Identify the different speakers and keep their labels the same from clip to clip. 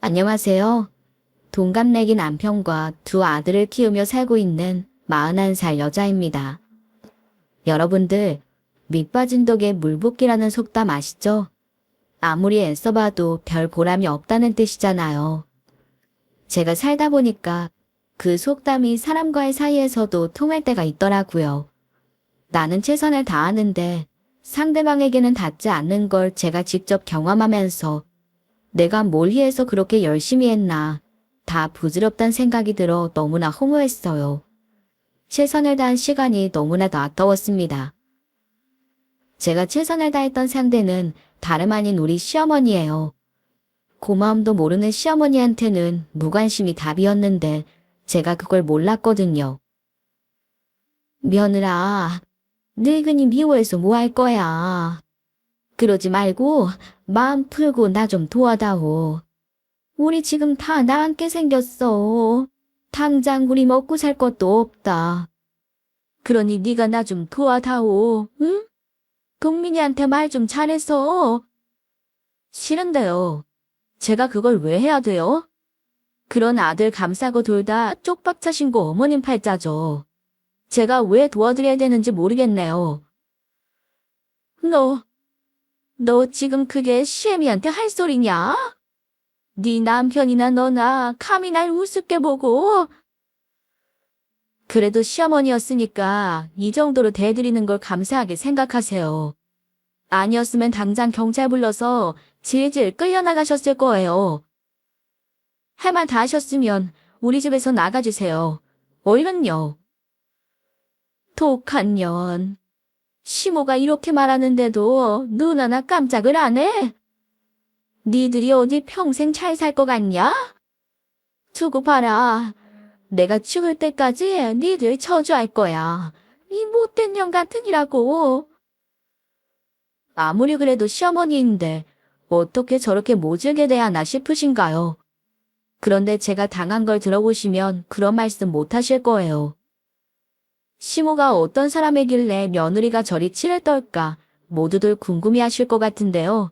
Speaker 1: 안녕하세요. 동갑내기 남편과 두 아들을 키우며 살고 있는 41살 여자입니다. 여러분들, 밑빠진 독에 물 붓기라는 속담 아시죠? 아무리 애써봐도 별 보람이 없다는 뜻이잖아요. 제가 살다 보니까 그 속담이 사람과의 사이에서도 통할 때가 있더라고요. 나는 최선을 다하는데 상대방에게는 닿지 않는 걸 제가 직접 경험하면서 내가 뭘 위해서 그렇게 열심히 했나 다 부질없단 생각이 들어 너무나 허무했어요. 최선을 다한 시간이 너무나도 아까웠습니다. 제가 최선을 다했던 상대는 다름 아닌 우리 시어머니예요. 고마움도 모르는 시어머니한테는 무관심이 답이었는데 제가 그걸 몰랐거든요. 며느라, 늙은이 미워해서 뭐 할 거야. 그러지 말고 마음 풀고 나 좀 도와다오. 우리 지금 다 나앉게 생겼어. 당장 우리 먹고 살 것도 없다. 그러니 네가 나 좀 도와다오, 응? 동민이한테 말 좀 잘해서. 싫은데요. 제가 그걸 왜 해야 돼요? 그런 아들 감싸고 돌다 쪽박 차신 거 어머님 팔자죠. 제가 왜 도와드려야 되는지 모르겠네요. 너 지금 그게 시애미한테 할 소리냐? 네 남편이나 너나 감히 날 우습게 보고. 그래도 시어머니였으니까 이 정도로 대드리는 걸 감사하게 생각하세요. 아니었으면 당장 경찰 불러서 질질 끌려나가셨을 거예요. 할 말 다 하셨으면 우리 집에서 나가주세요. 얼른요. 독한 년. 시모가 이렇게 말하는데도 눈 하나 깜짝을 안 해? 니들이 어디 평생 잘 살 것 같냐? 두고 봐라. 내가 죽을 때까지 니들 저주할 거야. 이 못된 년 같으니라고. 아무리 그래도 시어머니인데 어떻게 저렇게 모질게 대하나 싶으신가요? 그런데 제가 당한 걸 들어보시면 그런 말씀 못 하실 거예요. 시모가 어떤 사람이길래 며느리가 저리 치를 떨까 모두들 궁금해하실 것 같은데요.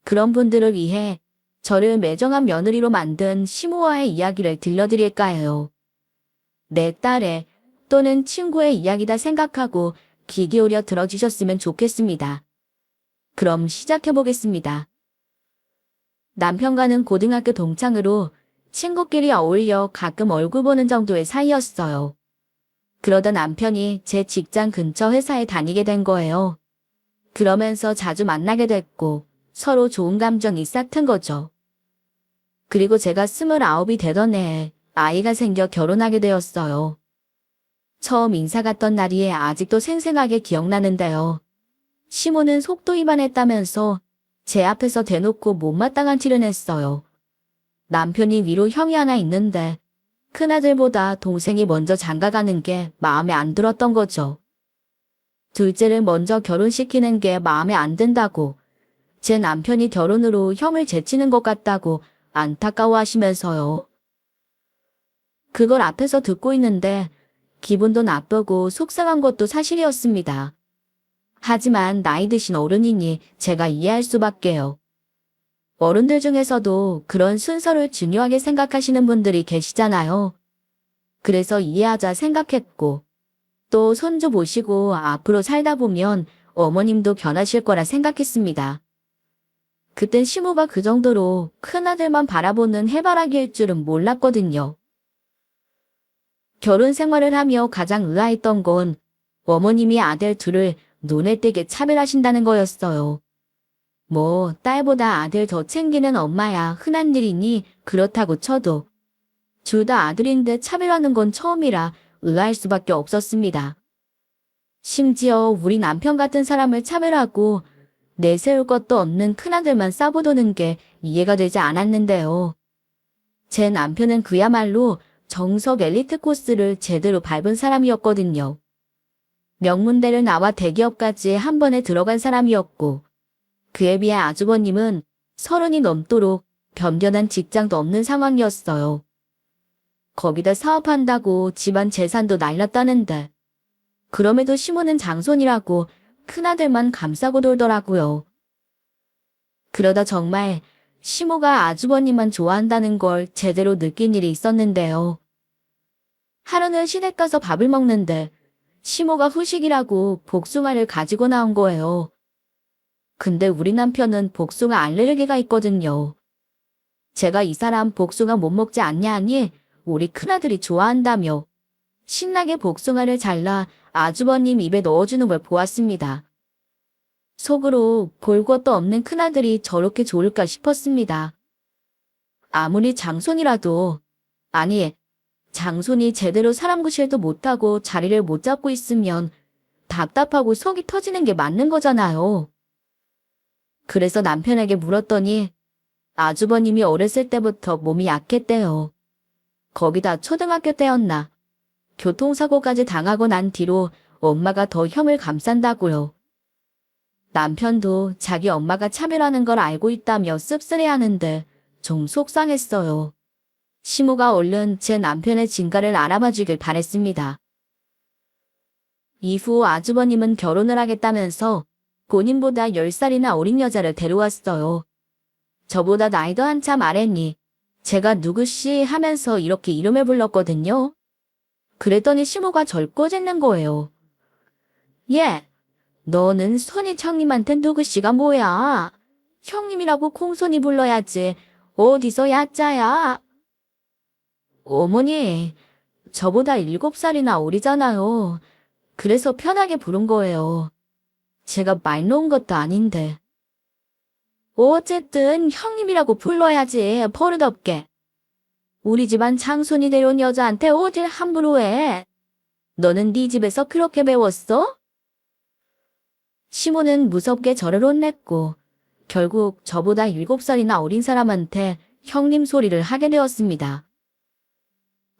Speaker 1: 그런 분들을 위해 저를 매정한 며느리로 만든 시모와의 이야기를 들려드릴까 해요. 내 딸의 또는 친구의 이야기다 생각하고 귀 기울여 들어주셨으면 좋겠습니다. 그럼 시작해보겠습니다. 남편과는 고등학교 동창으로 친구끼리 어울려 가끔 얼굴 보는 정도의 사이였어요. 그러다 남편이 제 직장 근처 회사에 다니게 된 거예요. 그러면서 자주 만나게 됐고 서로 좋은 감정이 싹 튼 거죠. 그리고 제가 29이 되던 해에 아이가 생겨 결혼하게 되었어요. 처음 인사 갔던 날이 아직도 생생하게 기억나는데요. 시모는 속도 위반했다면서 제 앞에서 대놓고 못마땅한 티를 냈어요. 남편이 위로 형이 하나 있는데 큰아들보다 동생이 먼저 장가가는 게 마음에 안 들었던 거죠. 둘째를 먼저 결혼시키는 게 마음에 안 든다고, 제 남편이 결혼으로 형을 제치는 것 같다고 안타까워하시면서요. 그걸 앞에서 듣고 있는데 기분도 나쁘고 속상한 것도 사실이었습니다. 하지만 나이 드신 어른이니 제가 이해할 수밖에요. 어른들 중에서도 그런 순서를 중요하게 생각하시는 분들이 계시잖아요. 그래서 이해하자 생각했고, 또 손주 보시고 앞으로 살다 보면 어머님도 변하실 거라 생각했습니다. 그땐 시모가 그 정도로 큰아들만 바라보는 해바라기일 줄은 몰랐거든요. 결혼 생활을 하며 가장 의아했던 건 어머님이 아들 둘을 눈에 띄게 차별하신다는 거였어요. 뭐 딸보다 아들 더 챙기는 엄마야 흔한 일이니 그렇다고 쳐도 둘 다 아들인데 차별하는 건 처음이라 의아할 수밖에 없었습니다. 심지어 우리 남편 같은 사람을 차별하고 내세울 것도 없는 큰아들만 싸보도는 게 이해가 되지 않았는데요. 제 남편은 그야말로 정석 엘리트 코스를 제대로 밟은 사람이었거든요. 명문대를 나와 대기업까지 한 번에 들어간 사람이었고, 그에 비해 아주버님은 30이 넘도록 변변한 직장도 없는 상황이었어요. 거기다 사업한다고 집안 재산도 날렸다는데, 그럼에도 시모는 장손이라고 큰아들만 감싸고 돌더라고요. 그러다 정말 시모가 아주버님만 좋아한다는 걸 제대로 느낀 일이 있었는데요. 하루는 시댁 가서 밥을 먹는데 시모가 후식이라고 복숭아를 가지고 나온 거예요. 근데 우리 남편은 복숭아 알레르기가 있거든요. 제가 이 사람 복숭아 못 먹지 않냐 하니 우리 큰아들이 좋아한다며 신나게 복숭아를 잘라 아주버님 입에 넣어주는 걸 보았습니다. 속으로 볼 것도 없는 큰아들이 저렇게 좋을까 싶었습니다. 아무리 장손이라도, 아니, 장손이 제대로 사람 구실도 못하고 자리를 못 잡고 있으면 답답하고 속이 터지는 게 맞는 거잖아요. 그래서 남편에게 물었더니 아주버님이 어렸을 때부터 몸이 약했대요. 거기다 초등학교 때였나. 교통사고까지 당하고 난 뒤로 엄마가 더 혐을 감싼다고요. 남편도 자기 엄마가 차별하는 걸 알고 있다며 씁쓸해하는데 좀 속상했어요. 시모가 얼른 제 남편의 진가를 알아봐 주길 바랬습니다. 이후 아주버님은 결혼을 하겠다면서 본인보다 10살이나 어린 여자를 데려왔어요. 저보다 나이도 한참 아래니 제가 누구씨 하면서 이렇게 이름을 불렀거든요. 그랬더니 시모가 절 꼬집는 거예요. 예, 너는 손이 형님한테 누구씨가 뭐야? 형님이라고 공손히 불러야지. 어디서 야짜야? 어머니, 저보다 7살이나 어리잖아요. 그래서 편하게 부른 거예요. 제가 말 놓은 것도 아닌데. 어쨌든 형님이라고 불러야지, 버릇없게. 우리 집안 장손이 데려온 여자한테 어딜 함부로 해. 너는 네 집에서 그렇게 배웠어? 시모는 무섭게 저를 혼냈고 결국 저보다 7살이나 어린 사람한테 형님 소리를 하게 되었습니다.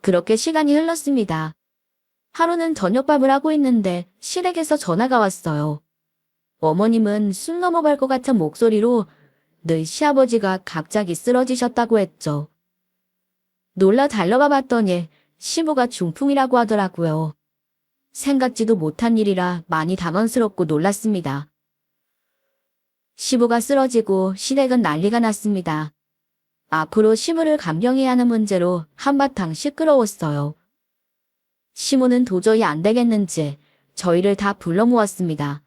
Speaker 1: 그렇게 시간이 흘렀습니다. 하루는 저녁밥을 하고 있는데 시댁에서 전화가 왔어요. 어머님은 숨 넘어갈 것 같은 목소리로 늘 시아버지가 갑자기 쓰러지셨다고 했죠. 놀라 달려가 봤더니 시모가 중풍이라고 하더라고요. 생각지도 못한 일이라 많이 당황스럽고 놀랐습니다. 시부가 쓰러지고 시댁은 난리가 났습니다. 앞으로 시부를 감경해야 하는 문제로 한바탕 시끄러웠어요. 시모는 도저히 안 되겠는지 저희를 다 불러 모았습니다.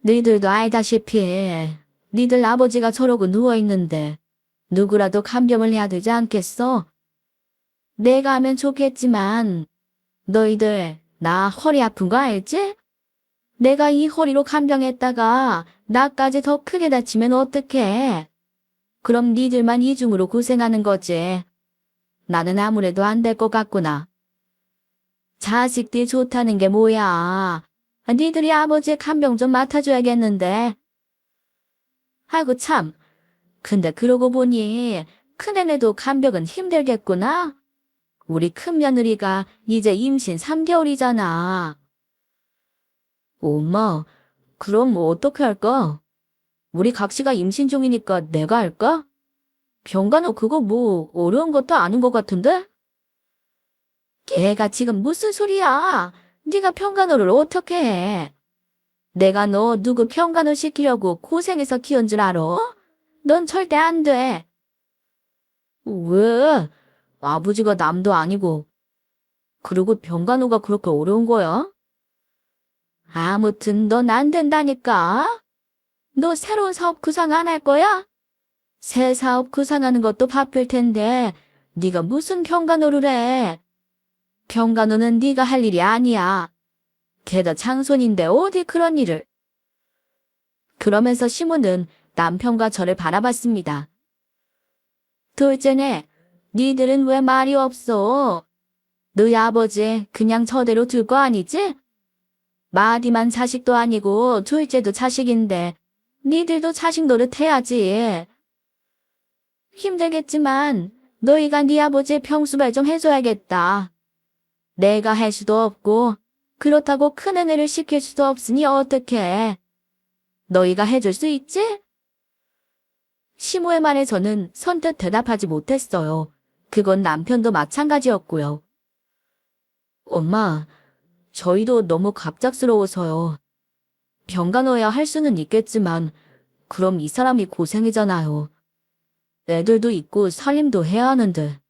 Speaker 1: 너희들도 알다시피 니들 아버지가 저러고 누워있는데 누구라도 감경을 해야 되지 않겠어? 내가 하면 좋겠지만 너희들 나 허리 아픈 거 알지? 내가 이 허리로 간병했다가 나까지 더 크게 다치면 어떡해? 그럼 니들만 이중으로 고생하는 거지. 나는 아무래도 안 될 것 같구나. 자식들이 좋다는 게 뭐야? 니들이 아버지의 간병 좀 맡아줘야겠는데. 아이고 참. 근데 그러고 보니 큰애네도 간병은 힘들겠구나. 우리 큰며느리가 이제 임신 3개월이잖아. 엄마, 그럼 뭐 어떻게 할까? 우리 각시가 임신 중이니까 내가 할까? 병간호 그거 뭐 어려운 것도 아닌 것 같은데? 걔가 지금 무슨 소리야? 네가 병간호를 어떻게 해? 내가 너 누구 병간호 시키려고 고생해서 키운 줄 알아? 넌 절대 안 돼. 왜? 아버지가 남도 아니고. 그리고 병간호가 그렇게 어려운 거야? 아무튼 넌 안 된다니까. 너 새로운 사업 구상 안 할 거야? 새 사업 구상하는 것도 바쁠 텐데 네가 무슨 병간호를 해? 병간호는 네가 할 일이 아니야. 게다 장손인데 어디 그런 일을. 그러면서 시모는 남편과 저를 바라봤습니다. 둘째네, 니들은 왜 말이 없어? 너희 아버지 그냥 저대로 둘 거 아니지? 마디만 자식도 아니고 둘째도 자식인데 니들도 자식 노릇해야지. 힘들겠지만 너희가 네 아버지의 평수발 좀 해줘야겠다. 내가 할 수도 없고 그렇다고 큰애네를 시킬 수도 없으니 어떡해. 너희가 해줄 수 있지? 시모의 말에 저는 선뜻 대답하지 못했어요. 그건 남편도 마찬가지였고요. 엄마, 저희도 너무 갑작스러워서요. 병간호야 할 수는 있겠지만 그럼 이 사람이 고생이잖아요. 애들도 있고 살림도 해야 하는데.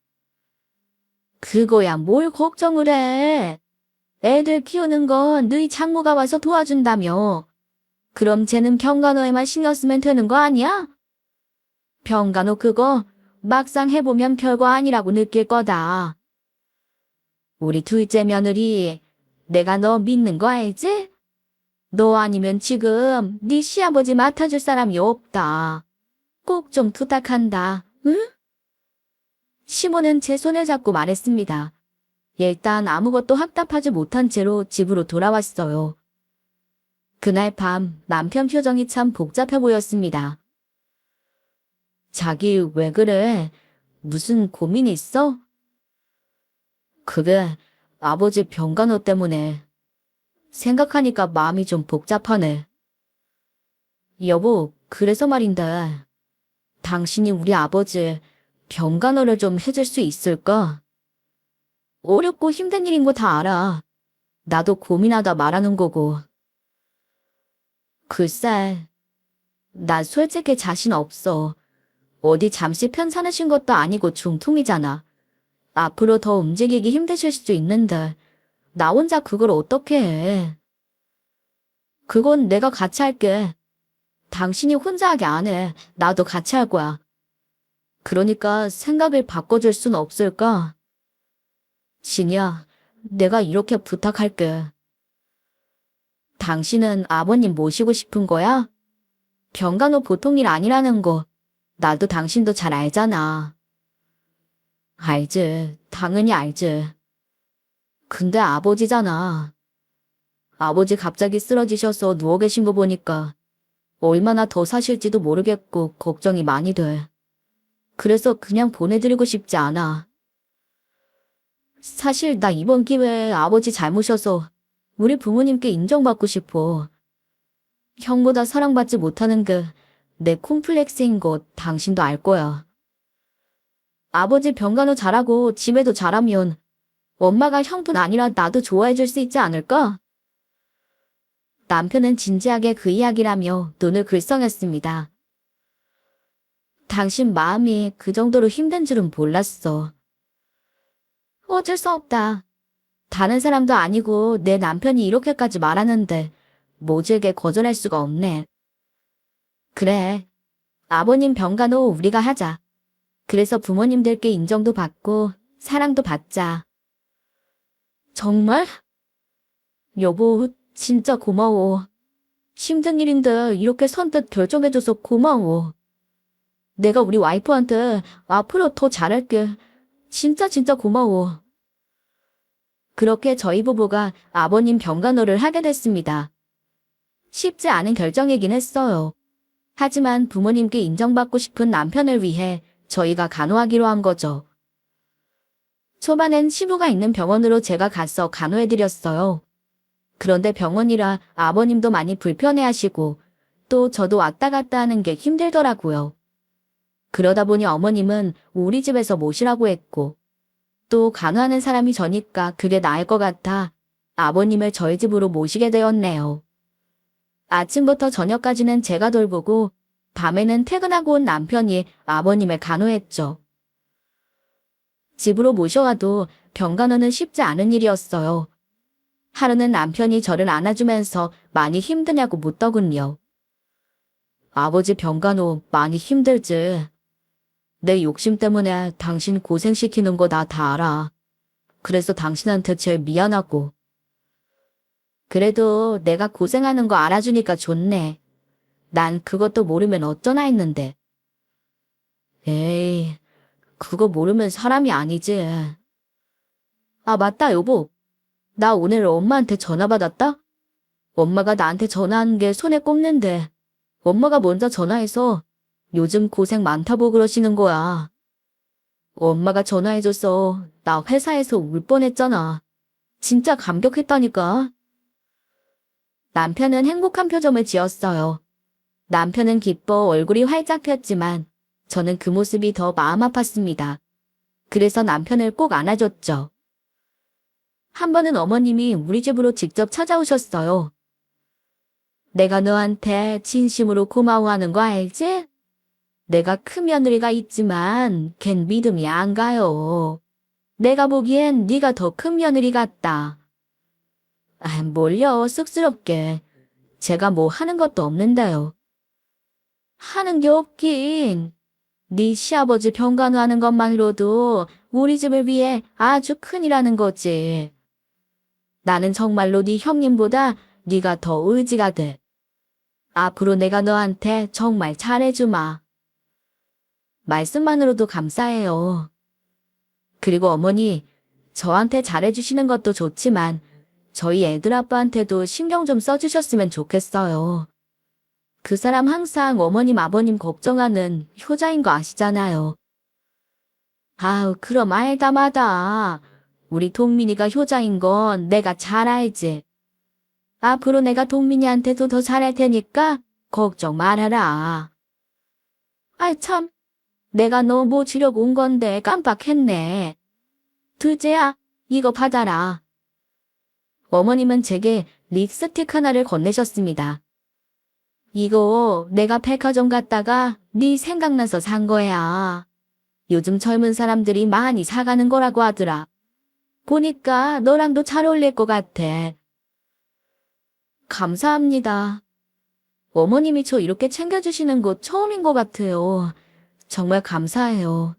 Speaker 1: 그거야 뭘 걱정을 해. 애들 키우는 건 너희 장모가 와서 도와준다며. 그럼 쟤는 병간호에만 신경 쓰면 되는 거 아니야? 병간호 그거 막상 해보면 별거 아니라고 느낄 거다. 우리 둘째 며느리, 내가 너 믿는 거 알지? 너 아니면 지금 네 시아버지 맡아줄 사람이 없다. 꼭 좀 부탁한다, 응? 시모는 제 손을 잡고 말했습니다. 일단 아무것도 확답하지 못한 채로 집으로 돌아왔어요. 그날 밤 남편 표정이 참 복잡해 보였습니다. 자기 왜 그래? 무슨 고민 있어? 그게 아버지 병간호 때문에. 생각하니까 마음이 좀 복잡하네. 여보, 그래서 말인데, 당신이 우리 아버지 병간호를 좀 해줄 수 있을까? 어렵고 힘든 일인 거 다 알아. 나도 고민하다 말하는 거고. 글쎄, 나 솔직히 자신 없어. 어디 잠시 편찮으신 것도 아니고 중통이잖아. 앞으로 더 움직이기 힘드실 수도 있는데, 나 혼자 그걸 어떻게 해. 그건 내가 같이 할게. 당신이 혼자 하게 안 해. 나도 같이 할 거야. 그러니까 생각을 바꿔줄 순 없을까? 진이야, 내가 이렇게 부탁할게. 당신은 아버님 모시고 싶은 거야? 병간호 보통 일 아니라는 거, 나도 당신도 잘 알잖아. 알지, 당연히 알지. 근데 아버지잖아. 아버지 갑자기 쓰러지셔서 누워 계신 거 보니까 얼마나 더 사실지도 모르겠고 걱정이 많이 돼. 그래서 그냥 보내드리고 싶지 않아. 사실 나 이번 기회에 아버지 잘 모셔서 우리 부모님께 인정받고 싶어. 형보다 사랑받지 못하는 게 내 콤플렉스인 거 당신도 알 거야. 아버지 병간호 잘하고 집에도 잘하면 엄마가 형뿐 아니라 나도 좋아해 줄 수 있지 않을까? 남편은 진지하게 그 이야기라며 눈을 글썽였습니다. 당신 마음이 그 정도로 힘든 줄은 몰랐어. 어쩔 수 없다. 다른 사람도 아니고 내 남편이 이렇게까지 말하는데 모질게 거절할 수가 없네. 그래. 아버님 병간호 우리가 하자. 그래서 부모님들께 인정도 받고 사랑도 받자. 정말? 여보, 진짜 고마워. 힘든 일인데 이렇게 선뜻 결정해줘서 고마워. 내가 우리 와이프한테 앞으로 더 잘할게. 진짜 고마워. 그렇게 저희 부부가 아버님 병간호를 하게 됐습니다. 쉽지 않은 결정이긴 했어요. 하지만 부모님께 인정받고 싶은 남편을 위해 저희가 간호하기로 한 거죠. 초반엔 시부가 있는 병원으로 제가 가서 간호해드렸어요. 그런데 병원이라 아버님도 많이 불편해하시고 또 저도 왔다 갔다 하는 게 힘들더라고요. 그러다 보니 어머님은 우리 집에서 모시라고 했고 또 간호하는 사람이 저니까 그게 나을 것 같아 아버님을 저희 집으로 모시게 되었네요. 아침부터 저녁까지는 제가 돌보고 밤에는 퇴근하고 온 남편이 아버님을 간호했죠. 집으로 모셔와도 병간호는 쉽지 않은 일이었어요. 하루는 남편이 저를 안아주면서 많이 힘드냐고 묻더군요. 아버지 병간호 많이 힘들지. 내 욕심 때문에 당신 고생시키는 거 나 다 알아. 그래서 당신한테 제일 미안하고. 그래도 내가 고생하는 거 알아주니까 좋네. 난 그것도 모르면 어쩌나 했는데. 에이, 그거 모르면 사람이 아니지. 아, 맞다, 여보. 나 오늘 엄마한테 전화 받았다? 엄마가 나한테 전화한 게 손에 꼽는데 엄마가 먼저 전화해서 요즘 고생 많다고 그러시는 거야. 엄마가 전화해줘서 나 회사에서 울 뻔했잖아. 진짜 감격했다니까. 남편은 행복한 표정을 지었어요. 남편은 기뻐 얼굴이 활짝 폈지만 저는 그 모습이 더 마음 아팠습니다. 그래서 남편을 꼭 안아줬죠. 한 번은 어머님이 우리 집으로 직접 찾아오셨어요. 내가 너한테 진심으로 고마워하는 거 알지? 내가 큰며느리가 있지만 걘 믿음이 안 가요. 내가 보기엔 네가 더 큰며느리 같다. 아, 뭘요, 쑥스럽게. 제가 뭐 하는 것도 없는데요. 하는 게 없긴. 네 시아버지 병간호하는 것만으로도 우리 집을 위해 아주 큰일하는 거지. 나는 정말로 네 형님보다 네가 더 의지가 돼. 앞으로 내가 너한테 정말 잘해주마. 말씀만으로도 감사해요. 그리고 어머니, 저한테 잘해주시는 것도 좋지만 저희 애들 아빠한테도 신경 좀 써주셨으면 좋겠어요. 그 사람 항상 어머님 아버님 걱정하는 효자인 거 아시잖아요. 아우, 그럼 알다 마다. 우리 동민이가 효자인 건 내가 잘 알지. 앞으로 내가 동민이한테도 더 잘할 테니까 걱정 말아라. 아이 참, 내가 너 뭐 주려고 온 건데 깜빡했네. 둘째야, 이거 받아라. 어머님은 제게 립스틱 하나를 건네셨습니다. 이거 내가 백화점 갔다가 네 생각나서 산 거야. 요즘 젊은 사람들이 많이 사가는 거라고 하더라. 보니까 너랑도 잘 어울릴 것 같아. 감사합니다. 어머님이 저 이렇게 챙겨주시는 거 처음인 것 같아요. 정말 감사해요.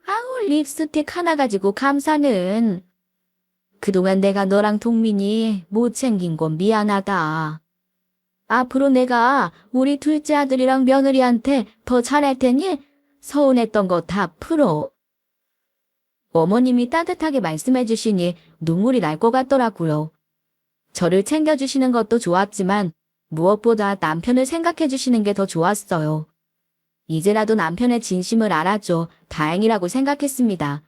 Speaker 1: 아우, 립스틱 하나 가지고 감사는. 그동안 내가 너랑 동민이 못 챙긴 건 미안하다. 앞으로 내가 우리 둘째 아들이랑 며느리한테 더 잘할 테니 서운했던 거 다 풀어. 어머님이 따뜻하게 말씀해 주시니 눈물이 날 것 같더라고요. 저를 챙겨주시는 것도 좋았지만 무엇보다 남편을 생각해 주시는 게 더 좋았어요. 이제라도 남편의 진심을 알아줘 다행이라고 생각했습니다.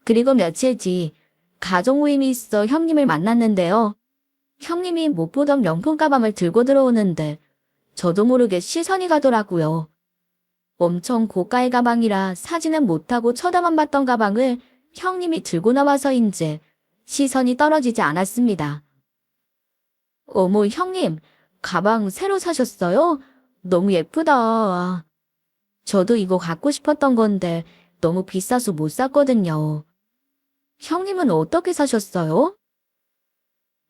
Speaker 1: 그리고 며칠 뒤 가족 모임이 있어 형님을 만났는데요. 형님이 못 보던 명품 가방을 들고 들어오는데 저도 모르게 시선이 가더라고요. 엄청 고가의 가방이라 사진은 못하고 쳐다만 봤던 가방을 형님이 들고 나와서인지 시선이 떨어지지 않았습니다. 어머, 형님, 가방 새로 사셨어요? 너무 예쁘다. 저도 이거 갖고 싶었던 건데 너무 비싸서 못 샀거든요. 형님은 어떻게 사셨어요?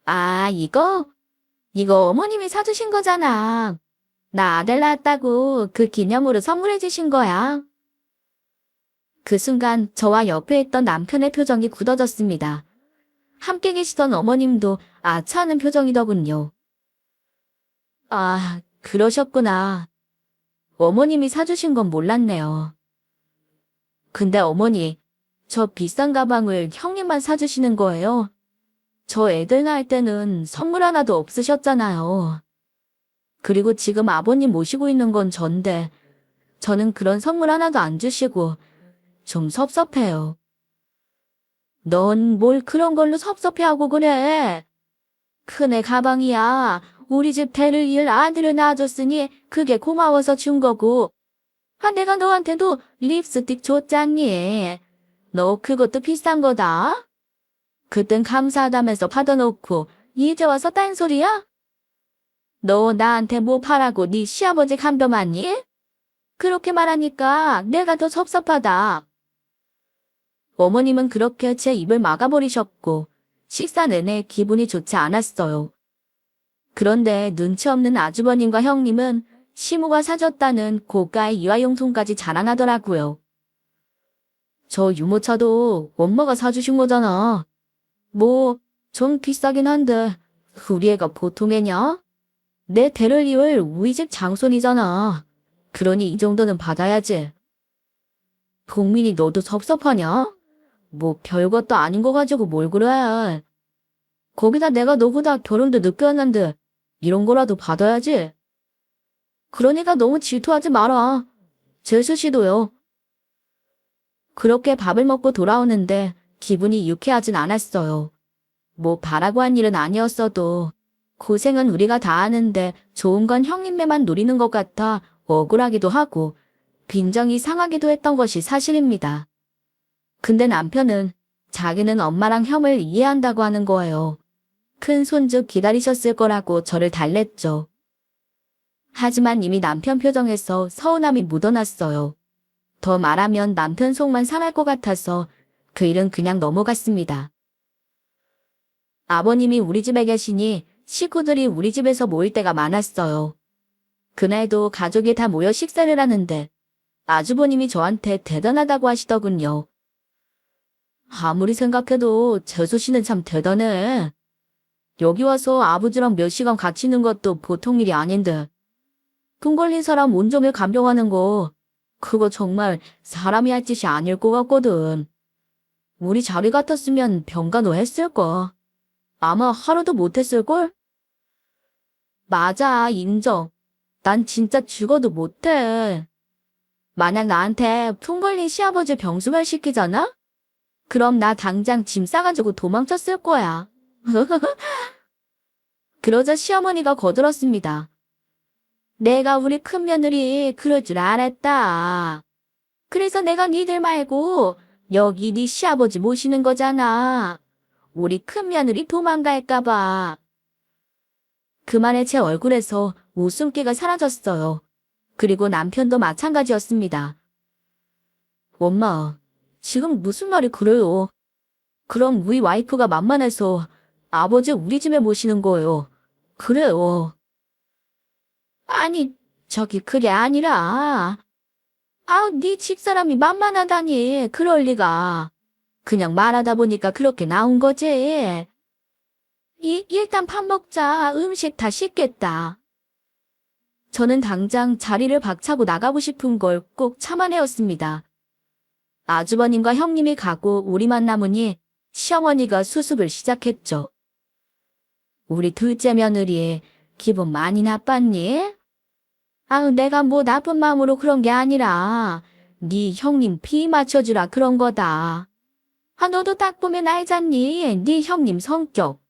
Speaker 1: 아, 이거? 이거 어머님이 사주신 거잖아. 나 아들 낳았다고 그 기념으로 선물해 주신 거야. 그 순간 저와 옆에 있던 남편의 표정이 굳어졌습니다. 함께 계시던 어머님도 아차하는 표정이더군요. 아, 그러셨구나. 어머님이 사주신 건 몰랐네요. 근데 어머니, 저 비싼 가방을 형님만 사주시는 거예요? 저 애들 낳을 때는 선물 하나도 없으셨잖아요. 그리고 지금 아버님 모시고 있는 건 전데 저는 그런 선물 하나도 안 주시고 좀 섭섭해요. 넌 뭘 그런 걸로 섭섭해하고 그래? 큰애 가방이야. 우리 집 대를 이을 아들을 낳아줬으니 그게 고마워서 준 거고. 아, 내가 너한테도 립스틱 줬잖니. 너 그것도 비싼 거다. 그땐 감사하다면서 받아놓고 이제 와서 딴소리야? 너 나한테 뭐 바라고 네 시아버지 간병하니? 그렇게 말하니까 내가 더 섭섭하다. 어머님은 그렇게 제 입을 막아버리셨고 식사 내내 기분이 좋지 않았어요. 그런데 눈치 없는 아주버님과 형님은 시모가 사줬다는 고가의 이화용품까지 자랑하더라고요. 저 유모차도 엄마가 사주신 거잖아. 뭐 좀 비싸긴 한데 우리 애가 보통 애냐? 내 대를 이을 우리 집 장손이잖아. 그러니 이 정도는 받아야지. 동민이 너도 섭섭하냐? 뭐 별것도 아닌 거 가지고 뭘 그래. 거기다 내가 너보다 결혼도 늦게 했는데 이런 거라도 받아야지. 그러니까 너무 질투하지 마라. 재수 씨도요. 그렇게 밥을 먹고 돌아오는데 기분이 유쾌하진 않았어요. 뭐 바라고 한 일은 아니었어도 고생은 우리가 다 하는데 좋은 건 형님네만 노리는 것 같아 억울하기도 하고 빈정이 상하기도 했던 것이 사실입니다. 근데 남편은 자기는 엄마랑 형을 이해한다고 하는 거예요. 큰 손주 기다리셨을 거라고 저를 달랬죠. 하지만 이미 남편 표정에서 서운함이 묻어났어요. 더 말하면 남편 속만 상할 것 같아서 그 일은 그냥 넘어갔습니다. 아버님이 우리 집에 계시니 식구들이 우리 집에서 모일 때가 많았어요. 그날도 가족이 다 모여 식사를 하는데 아주버님이 저한테 대단하다고 하시더군요. 아무리 생각해도 재수 씨는 참 대단해. 여기 와서 아버지랑 몇 시간 같이 있는 것도 보통 일이 아닌데. 금 걸린 사람 온종일 간병하는 거, 그거 정말 사람이 할 짓이 아닐 것 같거든. 우리 자리 같았으면 병간호 했을까? 아마 하루도 못했을걸? 맞아, 인정. 난 진짜 죽어도 못해. 만약 나한테 품 걸린 시아버지 병수발 시키잖아? 그럼 나 당장 짐 싸가지고 도망쳤을 거야. 그러자 시어머니가 거들었습니다. 내가 우리 큰며느리 그럴 줄 알았다. 그래서 내가 니들 말고 여기 네 시아버지 모시는 거잖아. 우리 큰며느리 도망갈까봐. 그 말에 제 얼굴에서 웃음기가 사라졌어요. 그리고 남편도 마찬가지였습니다. 엄마, 지금 무슨 말이 그래요? 그럼 우리 와이프가 만만해서 아버지 우리 집에 모시는 거예요. 그래요. 아니, 저기 그게 아니라. 아우, 네 집사람이 만만하다니. 그럴 리가. 그냥 말하다 보니까 그렇게 나온 거지. 일단 밥 먹자. 음식 다 식겠다. 저는 당장 자리를 박차고 나가고 싶은 걸 꼭 참아내었습니다. 아주버님과 형님이 가고 우리만 남으니 시어머니가 수습을 시작했죠. 우리 둘째 며느리 기분 많이 나빴니? 아우, 내가 뭐 나쁜 마음으로 그런 게 아니라 네 형님 피 맞춰주라 그런 거다. 아, 너도 딱 보면 알잖니. 네 형님 성격.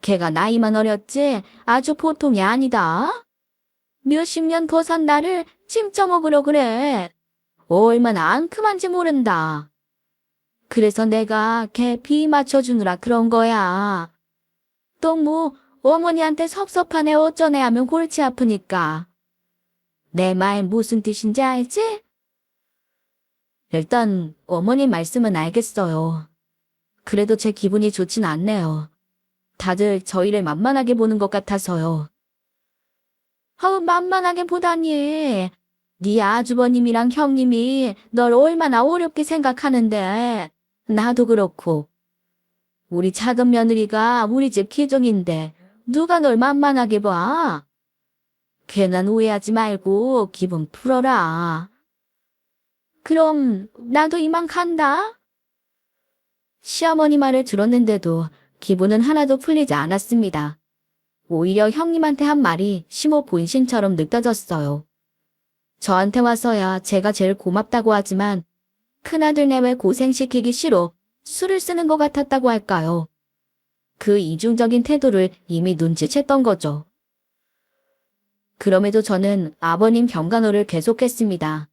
Speaker 1: 걔가 나이만 어렸지 아주 보통이 아니다. 몇십 년 더 산 나를 찜쪄먹으려 그래. 얼마나 앙큼한지 모른다. 그래서 내가 걔 비 맞춰주느라 그런 거야. 또 뭐 어머니한테 섭섭하네 어쩌네 하면 골치 아프니까. 내 말 무슨 뜻인지 알지? 일단 어머님 말씀은 알겠어요. 그래도 제 기분이 좋진 않네요. 다들 저희를 만만하게 보는 것 같아서요. 아우, 만만하게 보다니. 네 아주버님이랑 형님이 널 얼마나 어렵게 생각하는데. 나도 그렇고. 우리 작은 며느리가 우리 집 기종인데 누가 널 만만하게 봐? 괜한 오해하지 말고 기분 풀어라. 그럼 나도 이만 간다. 시어머니 말을 들었는데도 기분은 하나도 풀리지 않았습니다. 오히려 형님한테 한 말이 심호 본심처럼 느껴졌어요. 저한테 와서야 제가 제일 고맙다고 하지만 큰아들 내외 고생시키기 싫어 술을 쓰는 것 같았다고 할까요? 그 이중적인 태도를 이미 눈치챘던 거죠. 그럼에도 저는 아버님 병간호를 계속했습니다.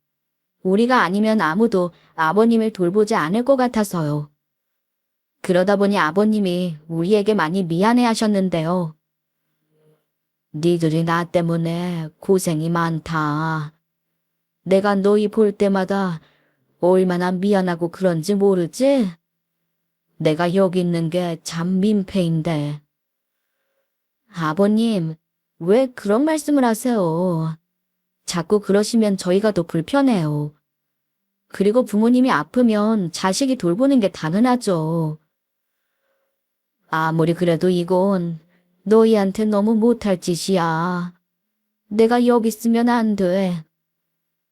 Speaker 1: 우리가 아니면 아무도 아버님을 돌보지 않을 것 같아서요. 그러다 보니 아버님이 우리에게 많이 미안해 하셨는데요. 니들이 나 때문에 고생이 많다. 내가 너희 볼 때마다 얼마나 미안하고 그런지 모르지? 내가 여기 있는 게 참 민폐인데. 아버님, 왜 그런 말씀을 하세요? 자꾸 그러시면 저희가 더 불편해요. 그리고 부모님이 아프면 자식이 돌보는 게 당연하죠. 아무리 그래도 이건 너희한테 너무 못할 짓이야. 내가 여기 있으면 안 돼.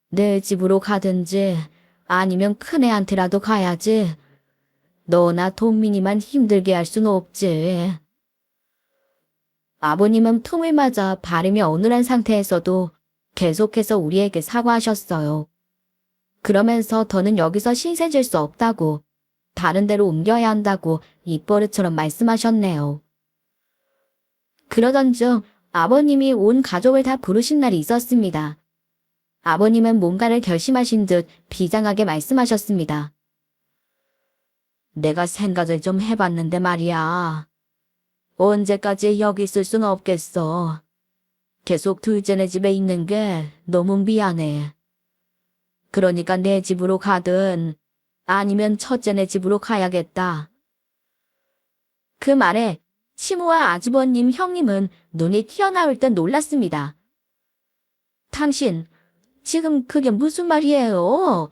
Speaker 1: 내 집으로 가든지 아니면 큰애한테라도 가야지. 너나 동민이만 힘들게 할 수는 없지. 아버님은 퉁을 맞아 발음이 어눌한 상태에서도 계속해서 우리에게 사과하셨어요. 그러면서 더는 여기서 신세질 수 없다고, 다른 데로 옮겨야 한다고 입버릇처럼 말씀하셨네요. 그러던 중 아버님이 온 가족을 다 부르신 날이 있었습니다. 아버님은 뭔가를 결심하신 듯 비장하게 말씀하셨습니다. 내가 생각을 좀 해봤는데 말이야. 언제까지 여기 있을 순 없겠어. 계속 둘째네 집에 있는 게 너무 미안해. 그러니까 내 집으로 가든 아니면 첫째네 집으로 가야겠다. 그 말에 시모와 아주버님 형님은 눈이 튀어나올 듯 놀랐습니다. 당신, 지금 그게 무슨 말이에요?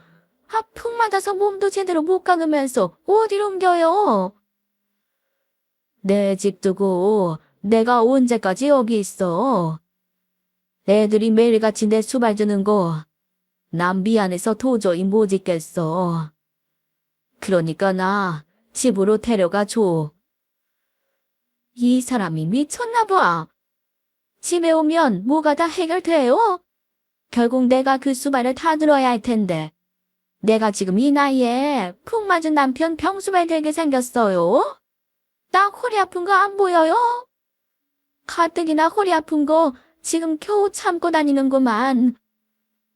Speaker 1: 푹 맞아서 몸도 제대로 못 가누면서 어디로 옮겨요? 내 집 두고 내가 언제까지 여기 있어? 애들이 매일같이 내 수발 드는 거 난 미안해서 도저히 못 있겠어. 그러니까 나 집으로 데려가 줘. 이 사람이 미쳤나 봐. 집에 오면 뭐가 다 해결돼요? 결국 내가 그 수발을 다 들어야 할 텐데. 내가 지금 이 나이에 푹 맞은 남편 병수발 되게 생겼어요? 나 허리 아픈 거 안 보여요? 가뜩이나 허리 아픈 거 지금 겨우 참고 다니는구만.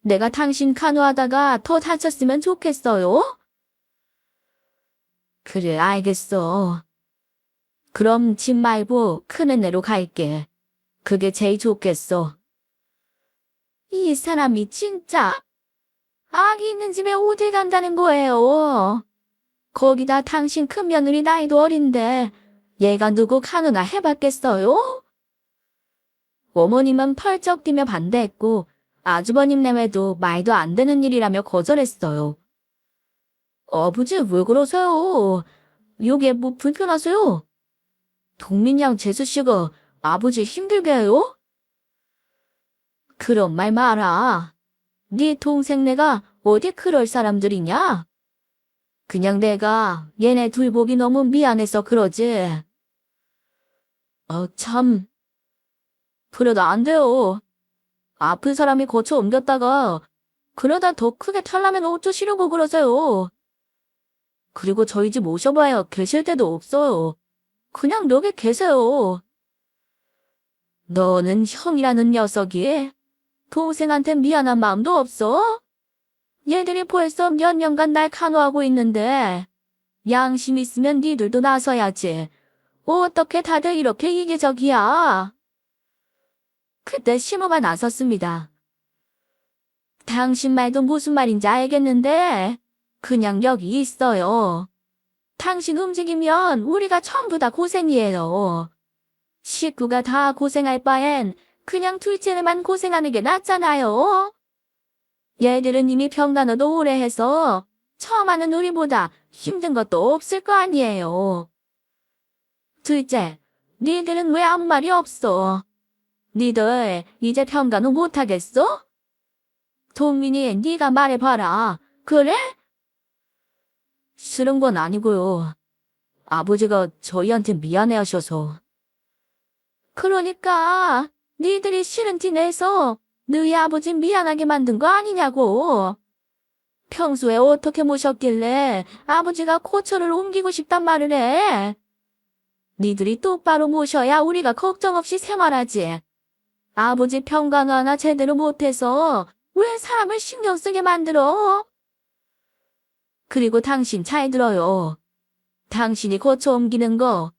Speaker 1: 내가 당신 간호하다가 더 다쳤으면 좋겠어요? 그래, 알겠어. 그럼 집 말고 큰애네로 갈게. 그게 제일 좋겠어. 이 사람이 진짜 아기 있는 집에 어딜 간다는 거예요. 거기다 당신 큰 며느리 나이도 어린데 얘가 누구 간호나 해봤겠어요? 어머님은 펄쩍 뛰며 반대했고 아주버님 내외도 말도 안 되는 일이라며 거절했어요. 아버지 왜 그러세요? 이게 뭐 불편하세요? 동민양 재수씨가 아버지 힘들게 해요? 그런 말 마라. 네 동생네가 어디 그럴 사람들이냐? 그냥 내가 얘네 둘 보기 너무 미안해서 그러지. 참. 그래도 안 돼요. 아픈 사람이 고쳐 옮겼다가 그러다 더 크게 탈라면 어쩌시려고 그러세요. 그리고 저희 집 오셔봐야 계실 데도 없어요. 그냥 여기 계세요. 너는 형이라는 녀석이 동생한테 미안한 마음도 없어? 얘들이 벌써 몇 년간 날 간호하고 있는데 양심 있으면 니들도 나서야지. 어떻게 다들 이렇게 이기적이야? 그때 시모가 나섰습니다. 당신 말도 무슨 말인지 알겠는데 그냥 여기 있어요. 당신 움직이면 우리가 전부 다 고생이에요. 식구가 다 고생할 바엔 그냥 둘째만 고생하는 게 낫잖아요. 얘들은 이미 병간호도 오래 해서 처음 하는 우리보다 힘든 것도 없을 거 아니에요. 둘째, 니들은 왜 아무 말이 없어? 니들 이제 병간호 못하겠어? 동민이 네가 말해봐라. 그래? 싫은 건 아니고요. 아버지가 저희한테 미안해하셔서. 그러니까 니들이 싫은 티 내서 너희 아버지 미안하게 만든 거 아니냐고. 평소에 어떻게 모셨길래 아버지가 고초를 옮기고 싶단 말을 해. 니들이 똑바로 모셔야 우리가 걱정 없이 생활하지. 아버지 평강 하나 제대로 못해서 왜 사람을 신경 쓰게 만들어? 그리고 당신 잘 들어요. 당신이 고쳐 옮기는 거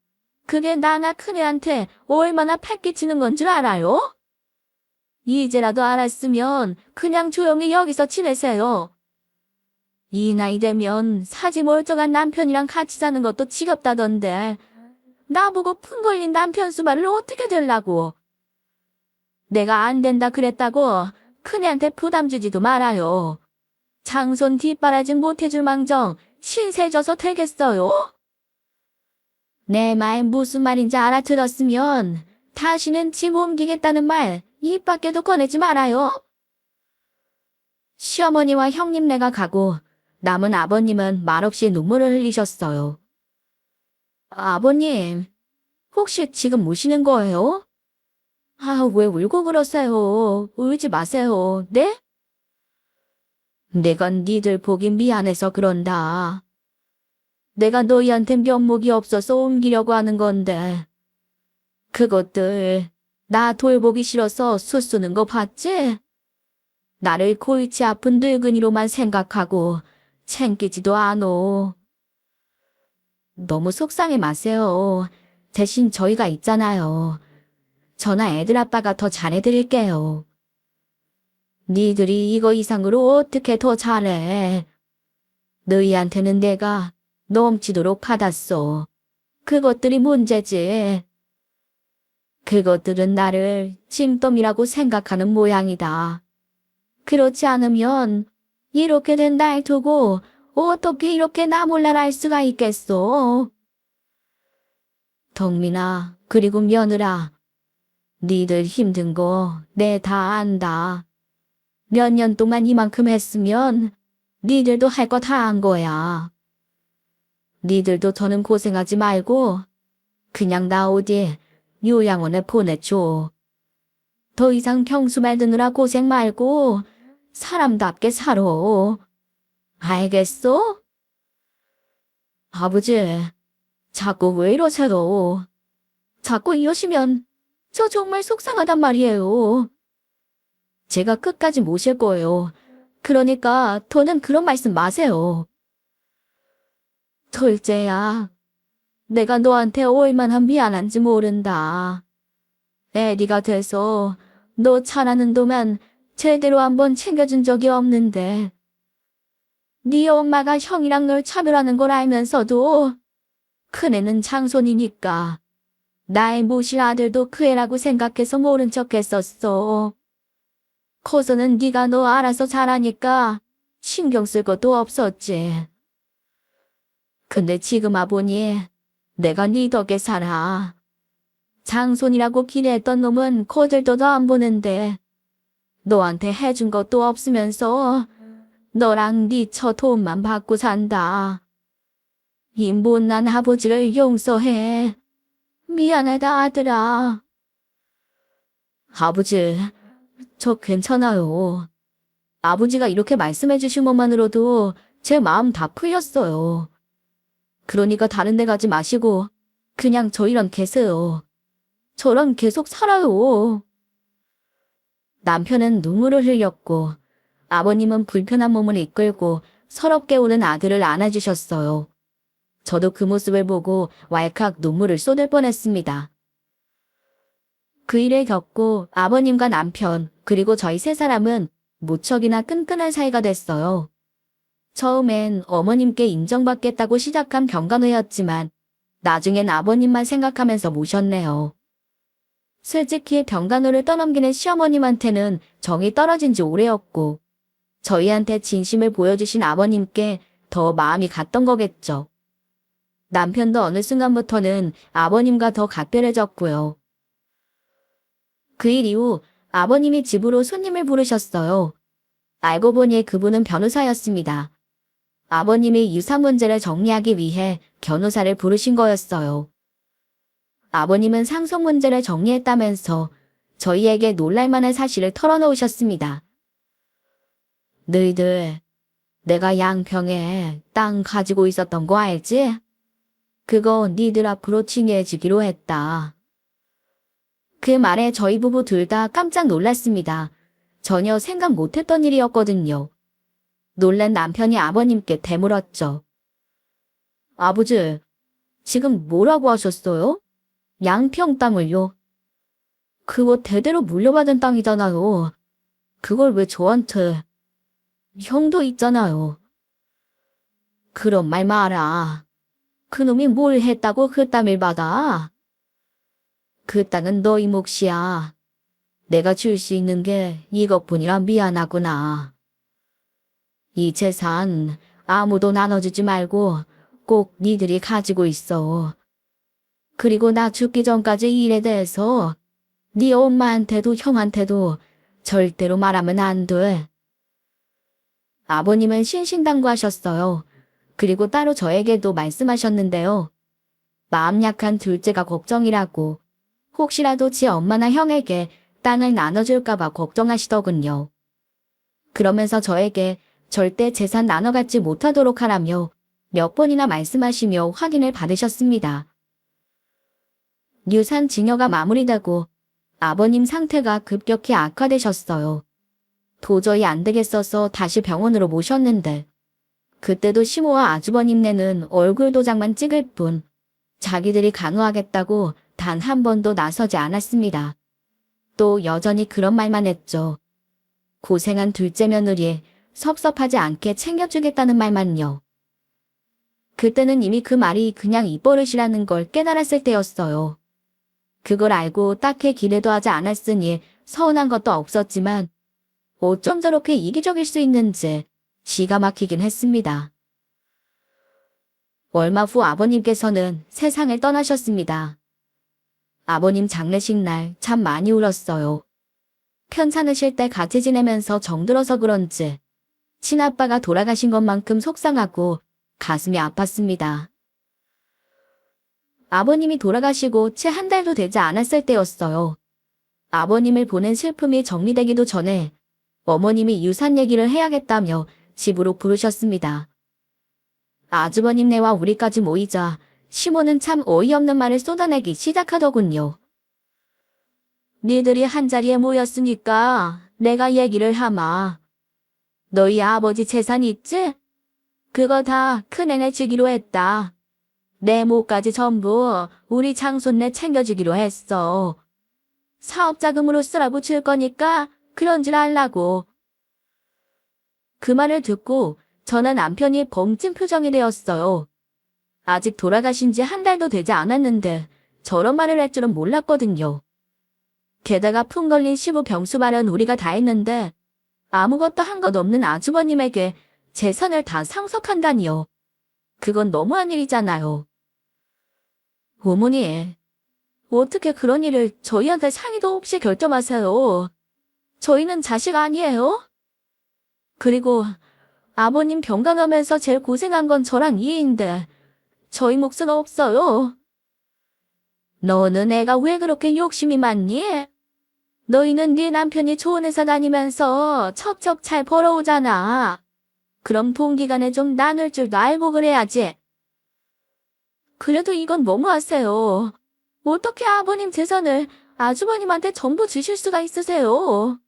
Speaker 1: 그게 나나 큰애한테 얼마나 팩 끼치는 건 줄 알아요? 이제라도 알았으면 그냥 조용히 여기서 지내세요. 이 나이 되면 사지 멀쩡한 남편이랑 같이 사는 것도 지겹다던데 나보고 푼 걸린 남편 수발을 어떻게 들라고. 내가 안 된다 그랬다고 큰애한테 부담 주지도 말아요. 장손 뒷바라지 못해줄 망정 신세 져서 되겠어요? 내 말 무슨 말인지 알아들었으면 다시는 집 옮기겠다는 말 입 밖에도 꺼내지 말아요. 시어머니와 형님네가 가고 남은 아버님은 말없이 눈물을 흘리셨어요. 아버님, 혹시 지금 우시는 거예요? 왜 울고 그러세요? 울지 마세요. 네? 내가 니들 보기 미안해서 그런다. 내가 너희한테 면목이 없어서 옮기려고 하는 건데. 그것들 나 돌보기 싫어서 수쓰는 거 봤지? 나를 골치 아픈 늙은이로만 생각하고 챙기지도 않어. 너무 속상해 마세요. 대신 저희가 있잖아요. 저나 애들 아빠가 더 잘해드릴게요. 니들이 이거 이상으로 어떻게 더 잘해? 너희한테는 내가 넘치도록 받았어. 그것들이 문제지. 그것들은 나를 찜덤이라고 생각하는 모양이다. 그렇지 않으면 이렇게 된 날 두고 어떻게 이렇게 나 몰라라 수가 있겠어. 덕민아, 그리고 며느라, 니들 힘든 거 내 다 안다. 몇 년 동안 이만큼 했으면 니들도 할 거 다 한 거야. 니들도 더는 고생하지 말고 그냥 나 어디 요양원에 보내줘. 더 이상 경수 말드느라 고생 말고 사람답게 살아. 알겠어? 아버지, 자꾸 왜 이러세요? 자꾸 이러시면 저 정말 속상하단 말이에요. 제가 끝까지 모실 거예요. 그러니까 더는 그런 말씀 마세요. 둘째야, 내가 너한테 얼마나 미안한지 모른다. 애리가 돼서 너 자라는 동안 제대로 한번 챙겨준 적이 없는데 네 엄마가 형이랑 널 차별하는 걸 알면서도 큰애는 장손이니까 나의 모실 아들도 그 애라고 생각해서 모른 척 했었어. 커서는 네가 너 알아서 잘하니까 신경 쓸 것도 없었지. 근데 지금 와보니 내가 네 덕에 살아. 장손이라고 기대했던 놈은 거들떠도 안 보는데 너한테 해준 것도 없으면서 너랑 네 처 돈만 받고 산다. 이 못난 아버지를 용서해. 미안하다 아들아. 아버지, 저 괜찮아요. 아버지가 이렇게 말씀해 주신 것만으로도 제 마음 다 풀렸어요. 그러니까 다른 데 가지 마시고 그냥 저희랑 계세요. 저랑 계속 살아요. 남편은 눈물을 흘렸고 아버님은 불편한 몸을 이끌고 서럽게 우는 아들을 안아주셨어요. 저도 그 모습을 보고 왈칵 눈물을 쏟을 뻔했습니다. 그 일을 겪고 아버님과 남편 그리고 저희 세 사람은 무척이나 끈끈한 사이가 됐어요. 처음엔 어머님께 인정받겠다고 시작한 병간호였지만 나중엔 아버님만 생각하면서 모셨네요. 솔직히 병간호를 떠넘기는 시어머님한테는 정이 떨어진 지 오래였고 저희한테 진심을 보여주신 아버님께 더 마음이 갔던 거겠죠. 남편도 어느 순간부터는 아버님과 더 각별해졌고요. 그 일 이후 아버님이 집으로 손님을 부르셨어요. 알고 보니 그분은 변호사였습니다. 아버님이 유산 문제를 정리하기 위해 변호사를 부르신 거였어요. 아버님은 상속 문제를 정리했다면서 저희에게 놀랄만한 사실을 털어놓으셨습니다. 너희들, 내가 양평에 땅 가지고 있었던 거 알지? 그거 니들 앞으로 칭해주기로 했다. 그 말에 저희 부부 둘 다 깜짝 놀랐습니다. 전혀 생각 못했던 일이었거든요. 놀란 남편이 아버님께 되물었죠. 아버지, 지금 뭐라고 하셨어요? 양평 땅을요? 그거 대대로 물려받은 땅이잖아요. 그걸 왜 저한테? 형도 있잖아요. 그런 말 마라. 그놈이 뭘 했다고 그 땅을 받아? 그 땅은 너희 몫이야. 내가 줄 수 있는 게 이것뿐이라 미안하구나. 이 재산 아무도 나눠주지 말고 꼭 니들이 가지고 있어. 그리고 나 죽기 전까지 이 일에 대해서 네 엄마한테도 형한테도 절대로 말하면 안 돼. 아버님은 신신당부하셨어요. 그리고 따로 저에게도 말씀하셨는데요. 마음 약한 둘째가 걱정이라고 혹시라도 지 엄마나 형에게 땅을 나눠줄까봐 걱정하시더군요. 그러면서 저에게 절대 재산 나눠 갖지 못하도록 하라며 몇 번이나 말씀하시며 확인을 받으셨습니다. 유산 증여가 마무리되고 아버님 상태가 급격히 악화되셨어요. 도저히 안 되겠어서 다시 병원으로 모셨는데 그때도 시모와 아주버님네는 얼굴 도장만 찍을 뿐 자기들이 간호하겠다고 단 한 번도 나서지 않았습니다. 또 여전히 그런 말만 했죠. 고생한 둘째 며느리 섭섭하지 않게 챙겨주겠다는 말만요. 그때는 이미 그 말이 그냥 입버릇이라는 걸 깨달았을 때였어요. 그걸 알고 딱히 기대도 하지 않았으니 서운한 것도 없었지만 어쩜 저렇게 이기적일 수 있는지 기가 막히긴 했습니다. 얼마 후 아버님께서는 세상을 떠나셨습니다. 아버님 장례식 날 참 많이 울었어요. 편찮으실 때 같이 지내면서 정들어서 그런지 친아빠가 돌아가신 것만큼 속상하고 가슴이 아팠습니다. 아버님이 돌아가시고 채 한 달도 되지 않았을 때였어요. 아버님을 보낸 슬픔이 정리되기도 전에 어머님이 유산 얘기를 해야겠다며 집으로 부르셨습니다. 아주버님네와 우리까지 모이자 시모는 참 어이없는 말을 쏟아내기 시작하더군요. 니들이 한자리에 모였으니까 내가 얘기를 하마. 너희 아버지 재산 있지? 그거 다 큰애네 주기로 했다. 내 몫까지 전부 우리 장손네 챙겨주기로 했어. 사업자금으로 쓰라고 줄 거니까 그런 줄 알라고. 그 말을 듣고 저는 남편이 벙찐 표정이 되었어요. 아직 돌아가신 지 한 달도 되지 않았는데 저런 말을 할 줄은 몰랐거든요. 게다가 풍 걸린 시부 병수 말은 우리가 다 했는데 아무것도 한 것 없는 아주버님에게 재산을 다 상속한다니요. 그건 너무한 일이잖아요. 어머니, 어떻게 그런 일을 저희한테 상의도 없이 결정하세요? 저희는 자식 아니에요? 그리고 아버님 병강하면서 제일 고생한 건 저랑 이해인데 저희 몫은 없어요. 너는 애가 왜 그렇게 욕심이 많니? 너희는 네 남편이 좋은 회사 다니면서 척척 잘 벌어오잖아. 그럼 동기간에 좀 나눌 줄도 알고 그래야지. 그래도 이건 너무하세요. 어떻게 아버님 재산을 아주버님한테 전부 주실 수가 있으세요?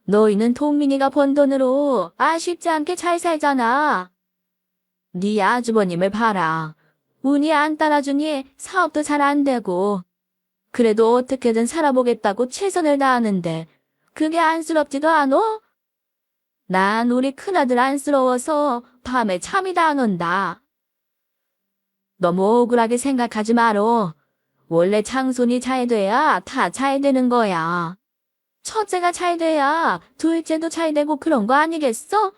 Speaker 1: 너희는 동민이가 번 돈으로 아쉽지 않게 잘 살잖아. 네 아주버님을 봐라. 운이 안 따라주니 사업도 잘 안 되고. 그래도 어떻게든 살아보겠다고 최선을 다하는데 그게 안쓰럽지도 않어? 난 우리 큰아들 안쓰러워서 밤에 잠이 다 안 온다. 너무 억울하게 생각하지 마로. 원래 장손이 잘 돼야 다 잘 되는 거야. 첫째가 잘 돼야 둘째도 잘 되고 그런 거 아니겠어?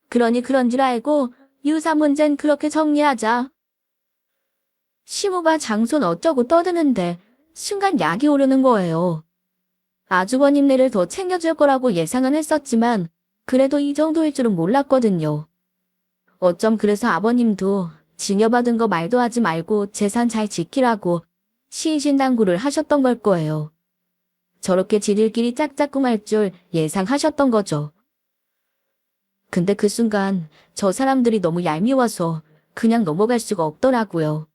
Speaker 1: 그러니 그런 줄 알고 유사 문제는 그렇게 정리하자. 시모가 장손 어쩌고 떠드는데 순간 약이 오르는 거예요. 아주버님네를 더 챙겨줄 거라고 예상은 했었지만 그래도 이 정도일 줄은 몰랐거든요. 어쩜 그래서 아버님도 징여받은 거 말도 하지 말고 재산 잘 지키라고 신신당부를 하셨던 걸 거예요. 저렇게 지들끼리 짝짝꿍할 줄 예상하셨던 거죠. 근데 그 순간 저 사람들이 너무 얄미워서 그냥 넘어갈 수가 없더라고요.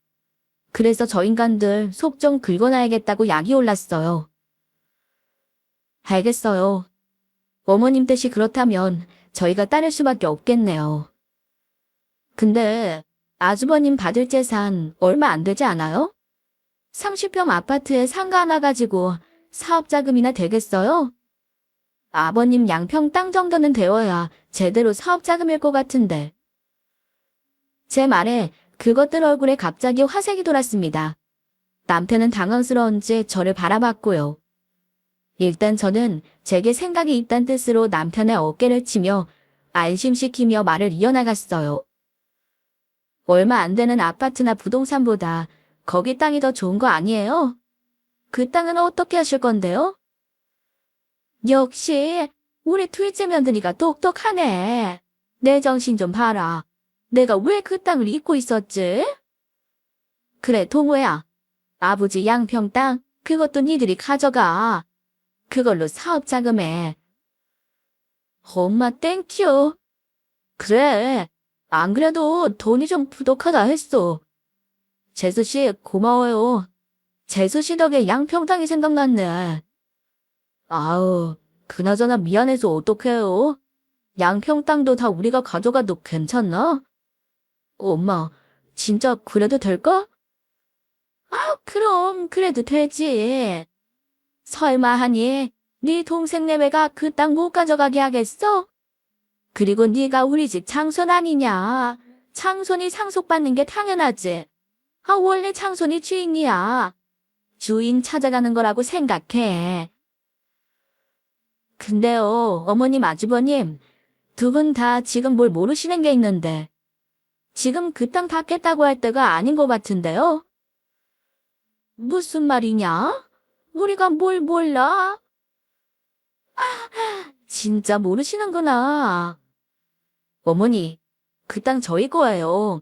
Speaker 1: 그래서 저 인간들 속 좀 긁어놔야겠다고 약이 올랐어요. 알겠어요. 어머님 뜻이 그렇다면 저희가 따를 수밖에 없겠네요. 근데 아주버님 받을 재산 얼마 안 되지 않아요? 30평 아파트에 상가 하나 가지고 사업자금이나 되겠어요? 아버님 양평 땅 정도는 되어야 제대로 사업자금일 것 같은데. 제 말에 그것들 얼굴에 갑자기 화색이 돌았습니다. 남편은 당황스러운지 저를 바라봤고요. 일단 저는 제게 생각이 있단 뜻으로 남편의 어깨를 치며 안심시키며 말을 이어나갔어요. 얼마 안 되는 아파트나 부동산보다 거기 땅이 더 좋은 거 아니에요? 그 땅은 어떻게 하실 건데요? 역시 우리 둘째 며느리가 똑똑하네. 내 정신 좀 봐라. 내가 왜 그 땅을 잊고 있었지? 그래, 동호야. 아버지 양평 땅 그것도 니들이 가져가. 그걸로 사업 자금해. 엄마 땡큐. 그래. 안 그래도 돈이 좀 부족하다 했어. 재수씨 고마워요. 재수씨 덕에 양평 땅이 생각났네. 아우, 그나저나 미안해서 어떡해요? 양평 땅도 다 우리가 가져가도 괜찮나? 엄마, 진짜 그래도 될까? 아, 그럼 그래도 되지. 설마 하니 네 동생 내외가 그 땅 못 가져가게 하겠어? 그리고 네가 우리 집 장손 아니냐? 장손이 상속받는 게 당연하지. 아, 원래 장손이 주인이야. 주인 찾아가는 거라고 생각해. 근데요, 어머님, 아주버님, 두 분 다 지금 뭘 모르시는 게 있는데. 지금 그 땅 받겠다고 할 때가 아닌 것 같은데요? 무슨 말이냐? 우리가 뭘 몰라? 진짜 모르시는구나. 어머니, 그 땅 저희 거예요.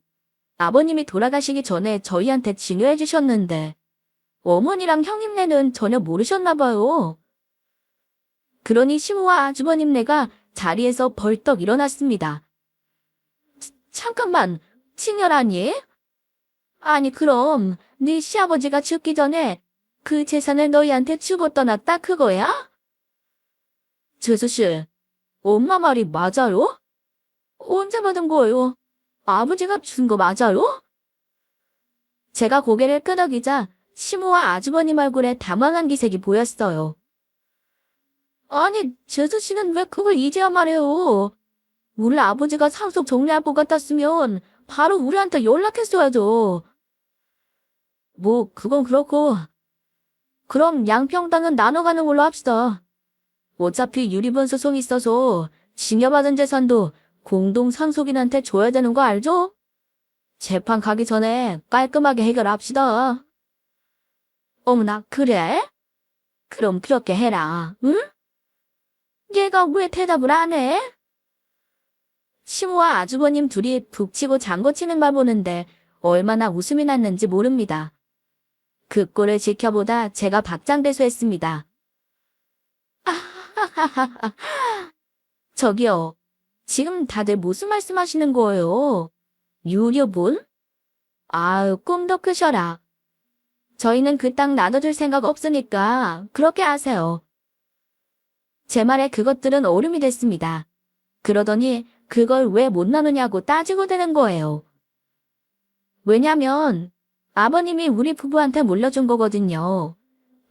Speaker 1: 아버님이 돌아가시기 전에 저희한테 증여해 주셨는데, 어머니랑 형님네는 전혀 모르셨나 봐요. 그러니 시모와 아주버님네가 자리에서 벌떡 일어났습니다. 잠깐만, 친혈아니? 아니 그럼 네 시아버지가 죽기 전에 그 재산을 너희한테 주고 떠났다 그거야? 재수씨, 엄마 말이 맞아요? 언제 받은 거예요? 아버지가 준 거 맞아요? 제가 고개를 끄덕이자 시모와 아주버님 얼굴에 당황한 기색이 보였어요. 아니, 재수씨는 왜 그걸 이제야 말해요? 우리 아버지가 상속 정리할 것 같았으면 바로 우리한테 연락했어야죠. 뭐 그건 그렇고. 그럼 양평당은 나눠가는 걸로 합시다. 어차피 유리분 소송이 있어서 증여받은 재산도 공동 상속인한테 줘야 되는 거 알죠? 재판 가기 전에 깔끔하게 해결합시다. 어머나, 그래? 그럼 그렇게 해라, 응? 얘가 왜 대답을 안 해? 시모와 아주버님 둘이 북치고 장구치는 말 보는데 얼마나 웃음이 났는지 모릅니다. 그 꼴을 지켜보다 제가 박장대소했습니다. 아하하하하. 저기요. 지금 다들 무슨 말씀하시는 거예요? 유료분? 아유, 꿈도 크셔라. 저희는 그 땅 나눠줄 생각 없으니까 그렇게 하세요. 제 말에 그것들은 얼음이 됐습니다. 그러더니 그걸 왜 못 나누냐고 따지고 되는 거예요. 왜냐면 아버님이 우리 부부한테 물려준 거거든요.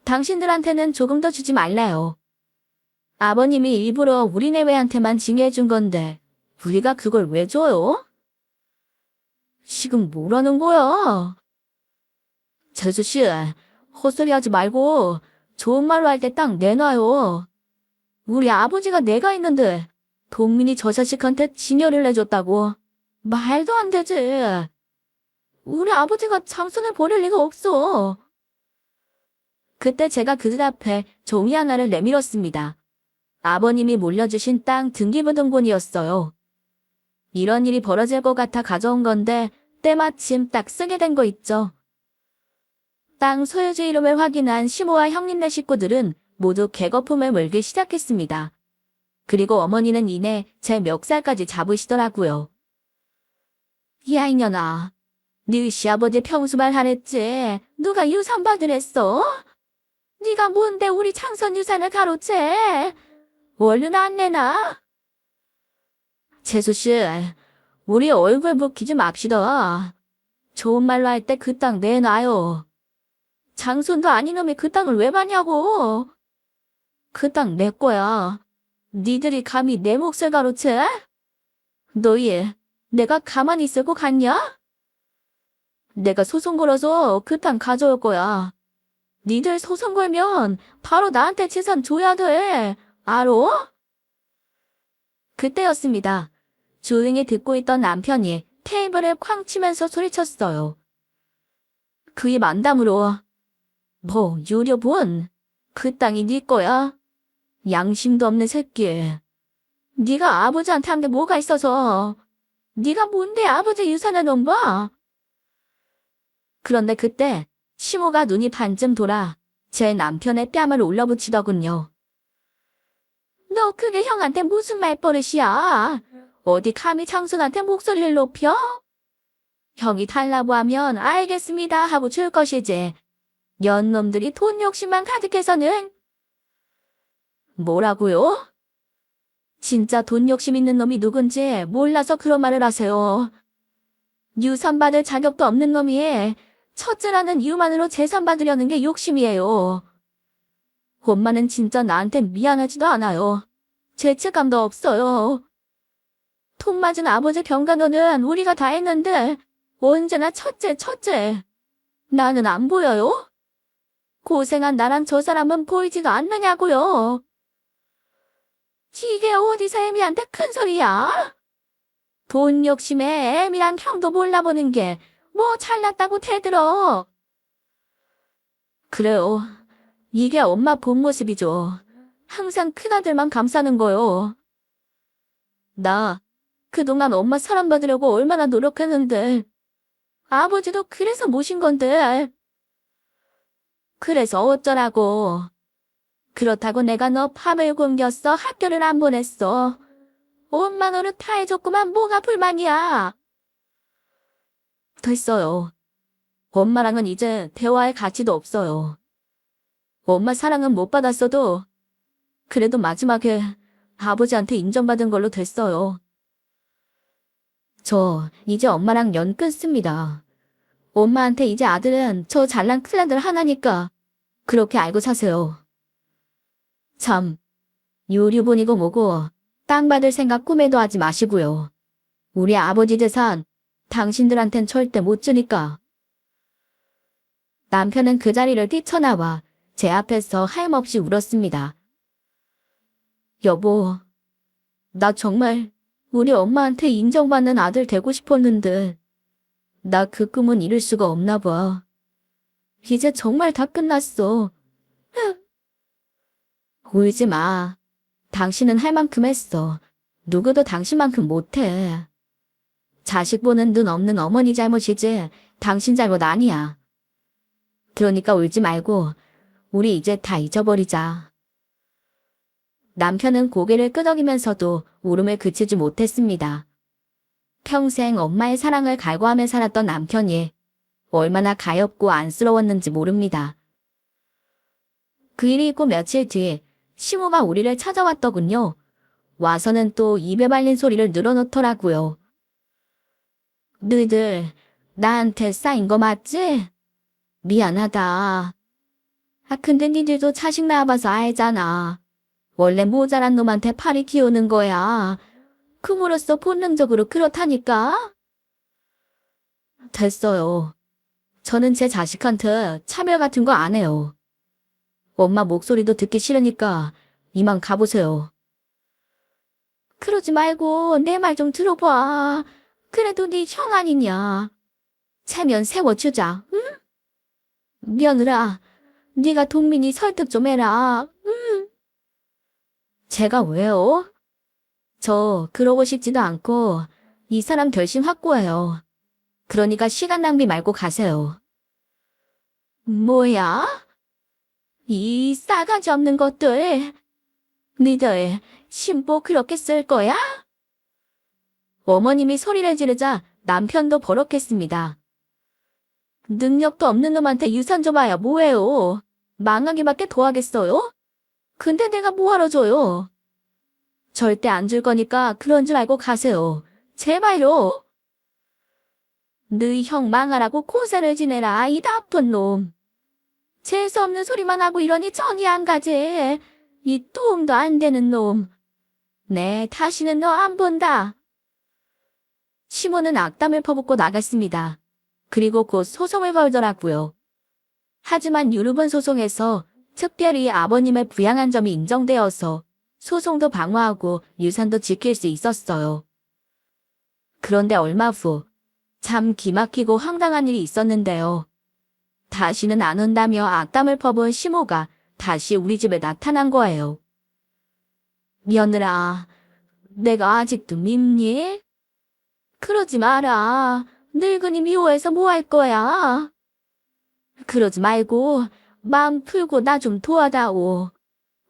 Speaker 1: 당신들한테는 조금 더 주지 말래요. 아버님이 일부러 우리 내외한테만 징해준 건데 우리가 그걸 왜 줘요? 지금 뭐라는 거야? 재수씨, 헛소리 하지 말고 좋은 말로 할 때 딱 내놔요. 우리 아버지가 내가 있는데 동민이 저 자식한테 징여를 내줬다고. 말도 안 되지. 우리 아버지가 장손을 버릴 리가 없어. 그때 제가 그들 앞에 종이 하나를 내밀었습니다. 아버님이 물려주신 땅 등기부등본이었어요. 이런 일이 벌어질 것 같아 가져온 건데 때마침 딱 쓰게 된 거 있죠. 땅 소유주 이름을 확인한 시모와 형님네 식구들은 모두 개거품을 물기 시작했습니다. 그리고 어머니는 이내 제 멱살까지 잡으시더라고요. 야 이년아, 네 시아버지 평수말 하랬지. 누가 유산 받으랬어? 네가 뭔데 우리 창선 유산을 가로채? 얼른 안 내놔. 재수씨, 우리 얼굴 붉히지 맙시다. 좋은 말로 할 때 그 땅 내놔요. 장손도 아닌 놈이 그 땅을 왜 받냐고. 그 땅 내 거야. 니들이 감히 내 몫을 가로채? 너희, 내가 가만히 있을 것 같냐? 내가 소송 걸어서 그 땅 가져올 거야. 니들 소송 걸면 바로 나한테 재산 줘야 돼. 알어? 그때였습니다. 조용히 듣고 있던 남편이 테이블을 쾅 치면서 소리쳤어요. 그의 만담으로 뭐 유료분? 그 땅이 네 거야? 양심도 없는 새끼. 네가 아버지한테 한 게 뭐가 있어서 네가 뭔데 아버지 유산을 넘봐? 그런데 그때 시모가 눈이 반쯤 돌아 제 남편의 뺨을 올려붙이더군요. 너 그게 형한테 무슨 말버릇이야? 어디 감히 장손한테 목소리를 높여? 형이 달라고 하면 알겠습니다 하고 줄 것이지. 연놈들이 돈 욕심만 가득해서는. 뭐라고요? 진짜 돈 욕심 있는 놈이 누군지 몰라서 그런 말을 하세요. 유산 받을 자격도 없는 놈이 첫째라는 이유만으로 재산 받으려는 게 욕심이에요. 엄마는 진짜 나한테 미안하지도 않아요. 죄책감도 없어요. 돈 맞은 아버지 경간호는 우리가 다 했는데 언제나 첫째. 나는 안 보여요? 고생한 나랑 저 사람은 보이지가 않느냐고요. 이게 어디서 애미한테 큰 소리야? 돈 욕심에 애미랑 형도 몰라보는 게 뭐 잘났다고 대들어. 그래요. 이게 엄마 본 모습이죠. 항상 큰아들만 감싸는 거요. 나 그동안 엄마 사랑받으려고 얼마나 노력했는데 아버지도 그래서 모신 건데 그래서 어쩌라고. 그렇다고 내가 너 밥을 굶겼어. 학교를 안 보냈어. 엄마 노릇 다 해줬구만. 뭐가 불만이야. 됐어요. 엄마랑은 이제 대화할 가치도 없어요. 엄마 사랑은 못 받았어도 그래도 마지막에 아버지한테 인정받은 걸로 됐어요. 저 이제 엄마랑 연 끊습니다. 엄마한테 이제 아들은 저 잘난 큰아들 하나니까 그렇게 알고 사세요. 참, 유류분이고 뭐고 땅 받을 생각 꿈에도 하지 마시고요. 우리 아버지 재산 당신들한텐 절대 못 주니까. 남편은 그 자리를 뛰쳐나와 제 앞에서 하염없이 울었습니다. 여보, 나 정말 우리 엄마한테 인정받는 아들 되고 싶었는데 나 그 꿈은 이룰 수가 없나 봐. 이제 정말 다 끝났어. 울지 마. 당신은 할 만큼 했어. 누구도 당신만큼 못해. 자식 보는 눈 없는 어머니 잘못이지 당신 잘못 아니야. 그러니까 울지 말고 우리 이제 다 잊어버리자. 남편은 고개를 끄덕이면서도 울음을 그치지 못했습니다. 평생 엄마의 사랑을 갈구하며 살았던 남편이 얼마나 가엾고 안쓰러웠는지 모릅니다. 그 일이 있고 며칠 뒤 시모가 우리를 찾아왔더군요. 와서는 또 입에 발린 소리를 늘어놓더라고요. 너희들 나한테 쌓인 거 맞지? 미안하다. 근데 니들도 자식 낳아봐서 알잖아. 원래 모자란 놈한테 팔이 키우는 거야. 그므로써 본능적으로 그렇다니까. 됐어요. 저는 제 자식한테 차별 같은 거 안 해요. 엄마 목소리도 듣기 싫으니까 이만 가보세요. 그러지 말고 내 말 좀 들어봐. 그래도 네 형 아니냐. 체면 세워주자, 응? 며느라, 네가 동민이 설득 좀 해라, 응? 제가 왜요? 저 그러고 싶지도 않고 이 사람 결심 확고해요. 그러니까 시간 낭비 말고 가세요. 뭐야? 이 싸가지 없는 것들. 니들 신보 그렇게 쓸 거야? 어머님이 소리를 지르자 남편도 버럭했습니다. 능력도 없는 놈한테 유산 줘봐야 뭐해요. 망하기밖에 더 하겠어요? 근데 내가 뭐하러 줘요? 절대 안 줄 거니까 그런 줄 알고 가세요. 제발요. 너희 형 망하라고 고사를 지내라, 이 나쁜 놈. 재수없는 소리만 하고 이러니 정이 안 가지. 이 도움도 안 되는 놈. 네, 다시는 너 안 본다. 시모는 악담을 퍼붓고 나갔습니다. 그리고 곧 소송을 걸더라고요. 하지만 유르분 소송에서 특별히 아버님을 부양한 점이 인정되어서 소송도 방어하고 유산도 지킬 수 있었어요. 그런데 얼마 후 참 기막히고 황당한 일이 있었는데요. 다시는 안 온다며 악담을 퍼부은 시모가 다시 우리 집에 나타난 거예요. 며느라, 내가 아직도 밉니? 그러지 마라. 늙은이 미워해서 뭐 할 거야? 그러지 말고 마음 풀고 나 좀 도와다오.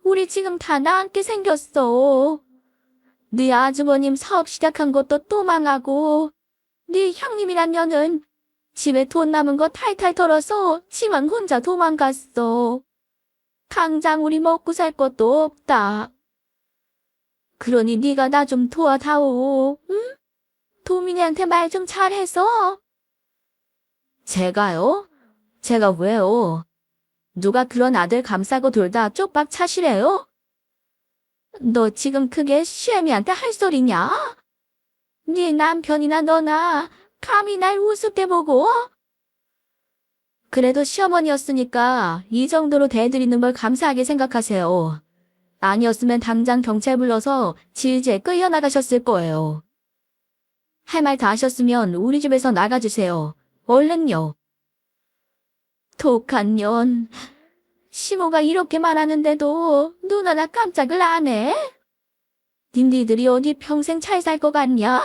Speaker 1: 우리 지금 다 나앉게 생겼어. 네 아주버님 사업 시작한 것도 또 망하고 네 형님이란 년은 집에 돈 남은 거 탈탈 털어서 지만 혼자 도망갔어. 당장 우리 먹고 살 것도 없다. 그러니 네가 나 좀 도와다오. 응? 도민이한테 말 좀 잘해서. 제가요? 제가 왜요? 누가 그런 아들 감싸고 돌다 쪽박 차시래요? 너 지금 그게 시애미한테 할 소리냐? 네 남편이나 너나 감히 날 우습게 보고? 그래도 시어머니였으니까 이 정도로 대해드리는 걸 감사하게 생각하세요. 아니었으면 당장 경찰 불러서 질질 끌려나가셨을 거예요. 할 말 다 하셨으면 우리 집에서 나가주세요. 얼른요. 독한 년. 시모가 이렇게 말하는데도 눈 하나 깜짝을 안 해? 니들이 어디 평생 잘 살 것 같냐?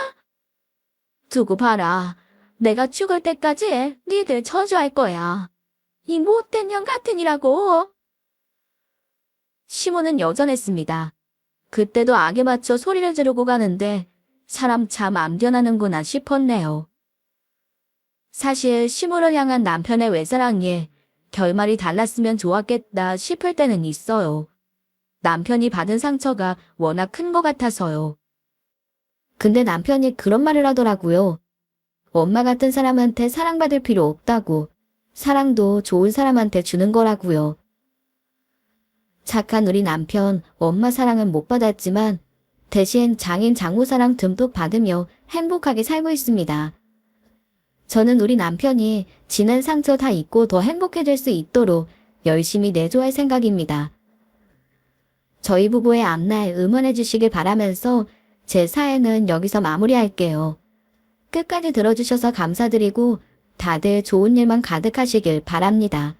Speaker 1: 두고 봐라. 내가 죽을 때까지 니들 저주할 거야. 이 못된 년 같으니라고. 시모는 여전했습니다. 그때도 악에 맞춰 소리를 지르고 가는데 사람 참 안 변하는구나 싶었네요. 사실 시모를 향한 남편의 외사랑에 결말이 달랐으면 좋았겠다 싶을 때는 있어요. 남편이 받은 상처가 워낙 큰 것 같아서요. 근데 남편이 그런 말을 하더라고요. 엄마 같은 사람한테 사랑받을 필요 없다고. 사랑도 좋은 사람한테 주는 거라고요. 착한 우리 남편, 엄마 사랑은 못 받았지만 대신 장인 장모 사랑 듬뿍 받으며 행복하게 살고 있습니다. 저는 우리 남편이 지난 상처 다 잊고 더 행복해질 수 있도록 열심히 내조할 생각입니다. 저희 부부의 앞날 응원해 주시길 바라면서 제 사연은 여기서 마무리할게요. 끝까지 들어주셔서 감사드리고 다들 좋은 일만 가득하시길 바랍니다.